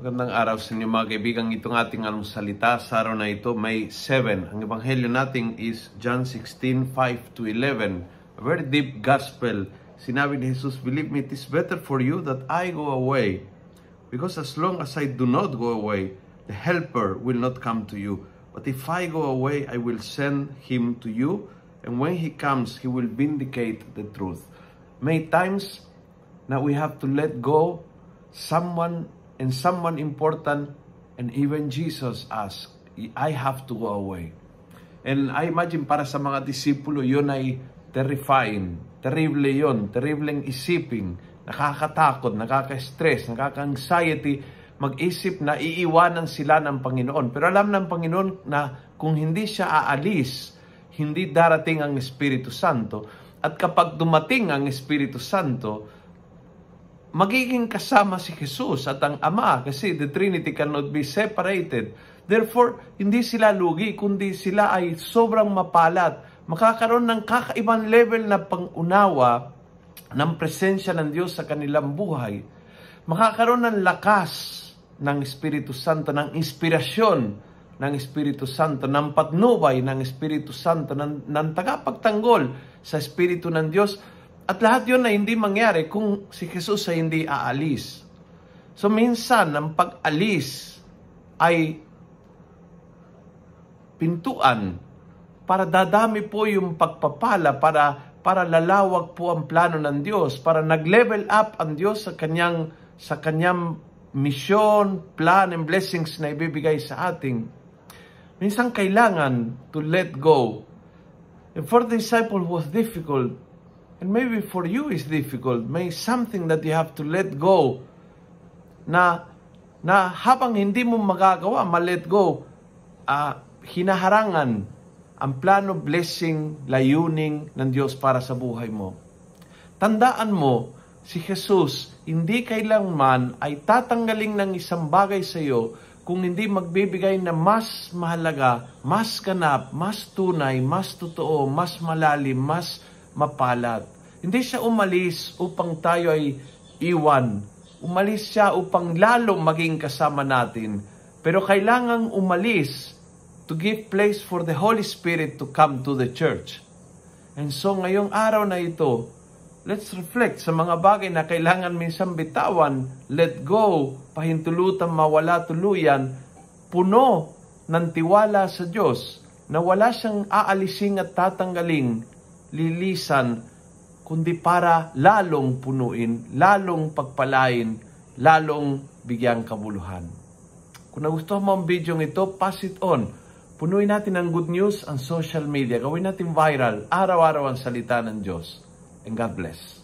Magandang araw sa inyo mga kaibigan. Itong ating salita sa araw na ito, May 7. Ang ebanghelyo natin is John 16:5-11. A very deep gospel. Sinabi ni Jesus, "Believe me, it is better for you that I go away. Because as long as I do not go away, the helper will not come to you. But if I go away, I will send him to you. And when he comes, he will vindicate the truth." Many times na we have to let go someone important, and even Jesus asked, I have to go away. And I imagine para sa mga disipulo, yun ay terrifying. Terrible yun. Terribleng isipin. Nakakatakot, nakaka-stress, nakaka-anxiety. Mag-isip na iiwanan sila ng Panginoon. Pero alam ng Panginoon na kung hindi siya aalis, hindi darating ang Espiritu Santo. At kapag dumating ang Espiritu Santo, magiging kasama si Jesus at ang Ama, kasi the Trinity cannot be separated. Therefore, hindi sila lugi, kundi sila ay sobrang mapalat. Makakaroon ng kakaibang level na pangunawa ng presensya ng Diyos sa kanilang buhay. Makakaroon ng lakas ng Espiritu Santo, ng inspirasyon ng Espiritu Santo, ng patnubay ng Espiritu Santo, ng tagapagtanggol sa Espiritu ng Diyos. At lahat yun ay hindi mangyari kung si Jesus ay hindi aalis. So minsan, ang pag-alis ay pintuan para dadami po yung pagpapala, para lalawag po ang plano ng Diyos, para nag-level up ang Diyos sa kanyang misyon, plan, and blessings na ibibigay sa ating. Minsan kailangan to let go. And for the disciple was difficult. And maybe for you is difficult. May something that you have to let go. Na habang hindi mo magagawa, ma-let go, hinaharangan ang plano, blessing, layuning ng Diyos para sa buhay mo. Tandaan mo, si Jesus hindi kailanman ay tatanggaling ng isang bagay sa iyo kung hindi magbibigay na mas mahalaga, mas ganap, mas tunay, mas totoo, mas malalim, mas mapalad. Hindi siya umalis upang tayo ay iwan. Umalis siya upang lalong maging kasama natin. Pero kailangang umalis to give place for the Holy Spirit to come to the church. And so ngayong araw na ito, let's reflect sa mga bagay na kailangan minsan bitawan, let go, pahintulutan mawala tuluyan, puno ng tiwala sa Diyos na wala siyang aalising at tatanggaling, lilisan, kundi para lalong punuin, lalong pagpalain, lalong bigyang kabuluhan. Kung nagustuhan mo ang video ito, pass it on. Punuin natin ang good news ang social media. Gawin natin viral, araw-araw ang salita ng Diyos. And God bless.